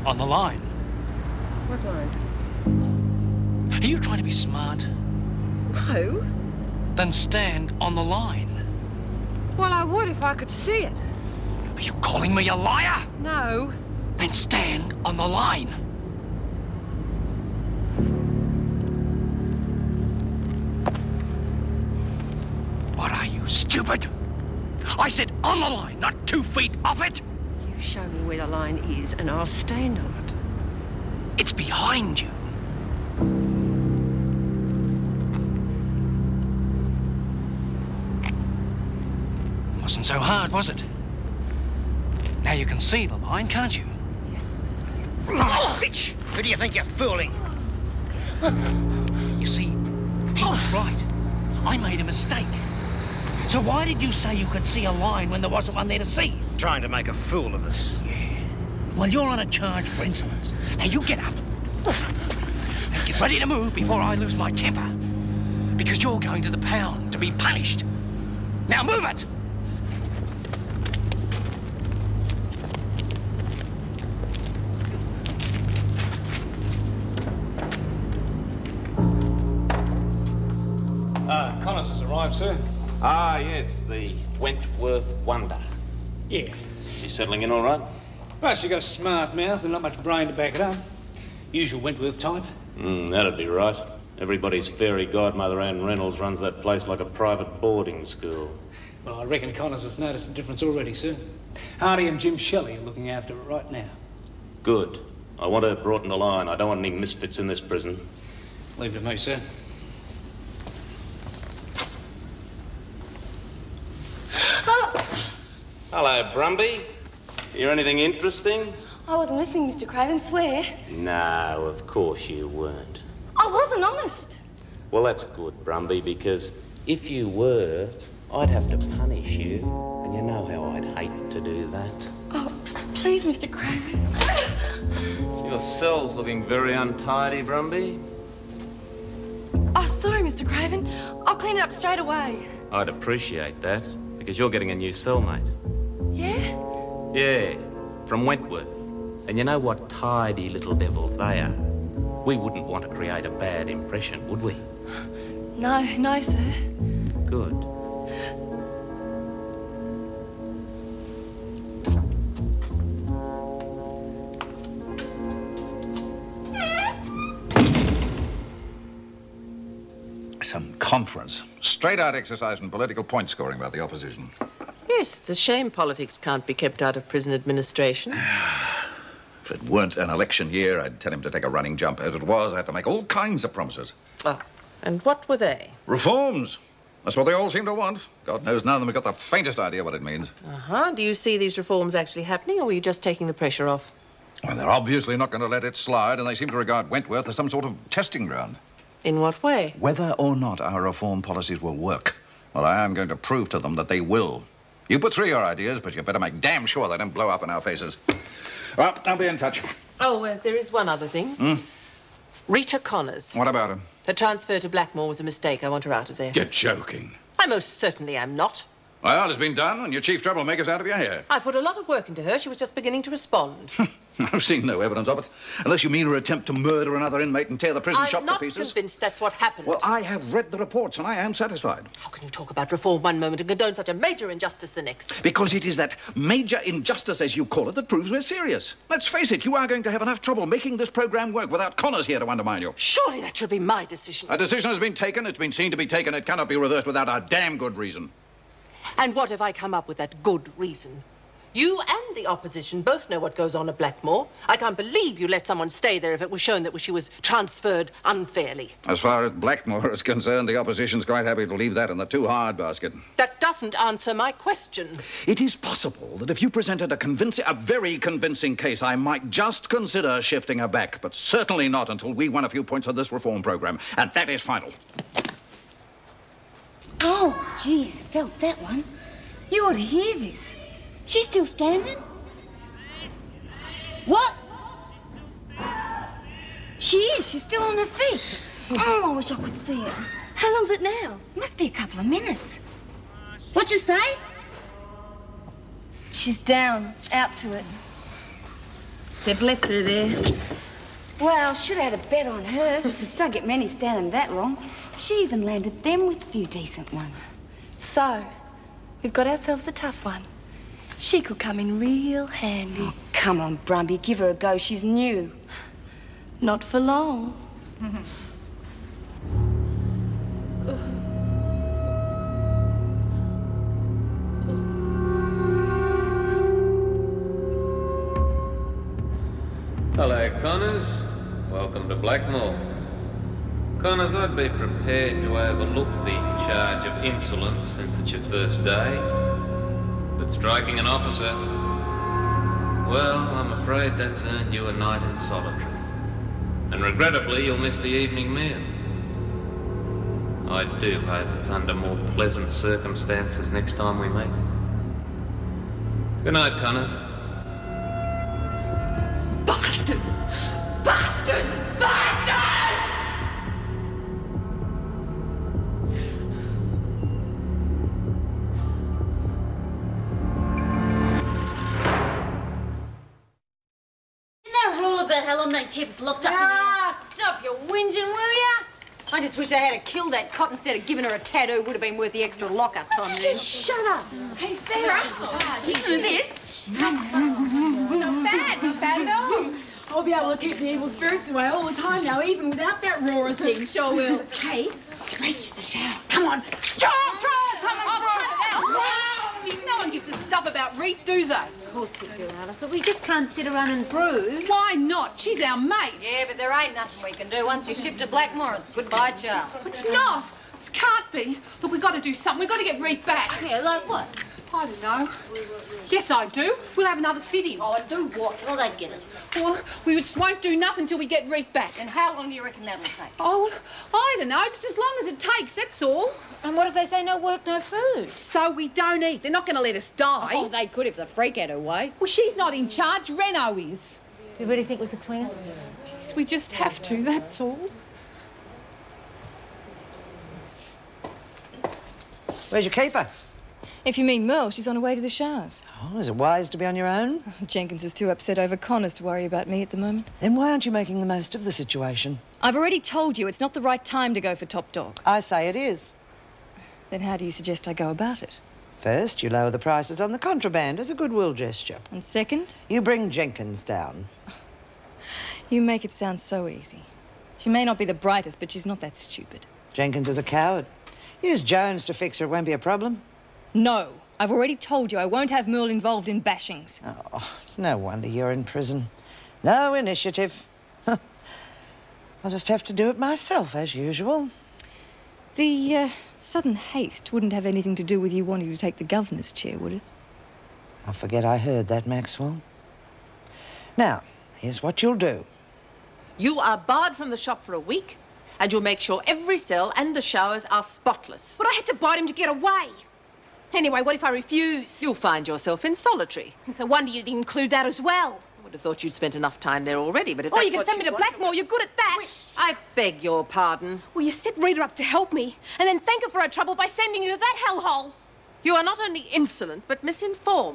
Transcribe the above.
on the line. What line? Are you trying to be smart? No. Then stand on the line. Well, I would if I could see it. Are you calling me a liar? No. Then stand on the line. What are you, stupid? I said on the line, not 2 feet off it. You show me where the line is and I'll stand on it. It's behind you. Wasn't so hard, was it? Now you can see the line, can't you? Yes. Oh, bitch! Who do you think you're fooling? You see, he was right. I made a mistake. So why did you say you could see a line when there wasn't one there to see? Trying to make a fool of us. Yeah. Well, you're on a charge for insolence. Now you get up. And get ready to move before I lose my temper. Because you're going to the pound to be punished. Now move it! Connors has arrived, sir. Ah, yes, the Wentworth Wonder. Yeah. Is he settling in all right? Well, she got a smart mouth and not much brain to back it up. Usual Wentworth type. That'd be right. Everybody's fairy godmother Anne Reynolds runs that place like a private boarding school. Well, I reckon Connors has noticed the difference already, sir. Hardy and Jim Shelley are looking after it right now. Good. I want her brought into line. I don't want any misfits in this prison. Leave it to me, sir. Hello, Brumby. Hear anything interesting? I wasn't listening, Mr. Craven, swear. No, of course you weren't. I wasn't honest. Well, that's good, Brumby, because if you were, I'd have to punish you. And you know how I'd hate to do that. Oh, please, Mr. Craven. Your cell's looking very untidy, Brumby. Oh, sorry, Mr. Craven. I'll clean it up straight away. I'd appreciate that, because you're getting a new cellmate. Yeah? Yeah, from Wentworth. And you know what tidy little devils they are. We wouldn't want to create a bad impression, would we? No, sir. Good. Some conference. Straight-out exercise in political point scoring about the opposition. Yes, it's a shame politics can't be kept out of prison administration. If it weren't an election year, I'd tell him to take a running jump. As it was, I had to make all kinds of promises. Oh, and what were they? Reforms. That's what they all seem to want. God knows none of them have got the faintest idea what it means. Uh-huh. Do you see these reforms actually happening, or were you just taking the pressure off? Well, they're obviously not going to let it slide, and they seem to regard Wentworth as some sort of testing ground. In what way? Whether or not our reform policies will work, well, I am going to prove to them that they will. You put through your ideas, but you better make damn sure they don't blow up in our faces. Well, I'll be in touch. Oh, there is one other thing. Rita Connors. What about her? Her transfer to Blackmore was a mistake. I want her out of there. You're joking. I most certainly am not. Well, it's been done, and your chief troublemaker's out of your hair. I put a lot of work into her. She was just beginning to respond. I've seen no evidence of it. Unless you mean her attempt to murder another inmate and tear the prison shop to pieces. I'm not convinced that's what happened. Well, I have read the reports, and I am satisfied. How can you talk about reform one moment and condone such a major injustice the next? Because it is that major injustice, as you call it, that proves we're serious. Let's face it, you are going to have enough trouble making this program work without Connors here to undermine you. Surely that should be my decision. A decision has been taken, it's been seen to be taken, it cannot be reversed without a damn good reason. And what if I come up with that good reason? You and the opposition both know what goes on at Blackmore. I can't believe you let someone stay there if it was shown that she was transferred unfairly. As far as Blackmore is concerned, the opposition's quite happy to leave that in the too hard basket. That doesn't answer my question. It is possible that if you presented a very convincing case, I might just consider shifting her back, but certainly not until we won a few points on this reform program, and that is final. Oh, geez, I felt that one. You ought to hear this. She's still standing? What? She is. She's still on her feet. Oh, I wish I could see it. How long's it now? Must be a couple of minutes. What'd you say? She's down. Out to it. They've left her there. Well, should have had a bet on her. Don't get many standing that long. She even landed them with a few decent ones. So, we've got ourselves a tough one. She could come in real handy. Oh, come on, Brumby, give her a go. She's new. Not for long. Hello, Connors. Welcome to Blackmore. Connors, I'd be prepared to overlook the charge of insolence since it's your first day. But striking an officer, well, I'm afraid that's earned you a night in solitary. And regrettably, you'll miss the evening meal. I do hope it's under more pleasant circumstances next time we meet. Good night, Connors. Bastards! Bastards! Bastards! Isn't there a rule about how long they keep locked up in there? Stop your whinging, will ya? I just wish I had killed that cop instead of giving her a tattoo. Would have been worth the extra lock-up time then. Just shut up. Hey, Sarah, listen to this. Not bad at all. I'll be able to keep the evil spirits away all the time now, even without that roarer thing. Sure will. Kate, race to the shower. Come on. Come on, cut it out. Geez, no one gives a stuff about Reet, do they? Of course we do, Alice, but we just can't sit around and brood. Why not? She's our mate. Yeah, but there ain't nothing we can do. Once you shift to Blackmore, it's goodbye, Charles. It's not. It can't be. Look, we've got to do something. We've got to get Reet back. Yeah, like what? I don't know. Yes, I do. We'll have another sit-in. Oh, do what? Well, they'd get us. Well, we just won't do nothing till we get Reet back. And how long do you reckon that'll take? Oh, well, I don't know. Just as long as it takes, that's all. And what if they say no work, no food? So we don't eat. They're not going to let us die. Oh, they could if the freak had her way. Well, she's not in charge. Reno is. Do you really think we could swing it? Jeez, we just have to, that's all. Where's your keeper? If you mean Merle, she's on her way to the showers. Oh, is it wise to be on your own? Jenkins is too upset over Connors to worry about me at the moment. Then why aren't you making the most of the situation? I've already told you it's not the right time to go for top dog. I say it is. Then how do you suggest I go about it? First, you lower the prices on the contraband as a goodwill gesture. And second? You bring Jenkins down. You make it sound so easy. She may not be the brightest, but she's not that stupid. Jenkins is a coward. Use Jones to fix her, it won't be a problem. No. I've already told you I won't have Merle involved in bashings. Oh, it's no wonder you're in prison. No initiative. I'll just have to do it myself, as usual. The sudden haste wouldn't have anything to do with you wanting to take the governor's chair, would it? I forget I heard that, Maxwell. Now, here's what you'll do. You are barred from the shop for a week, and you'll make sure every cell and the showers are spotless. But I had to bite him to get away. Anyway, what if I refuse? You'll find yourself in solitary. It's a wonder you didn't include that as well. I would have thought you'd spent enough time there already, but if Oh, that's you can what send me to want- Blackmore. You're good at that. I beg your pardon. Well, you set Rita up to help me, and then thank her for her trouble by sending her to that hellhole. You are not only insolent, but misinformed.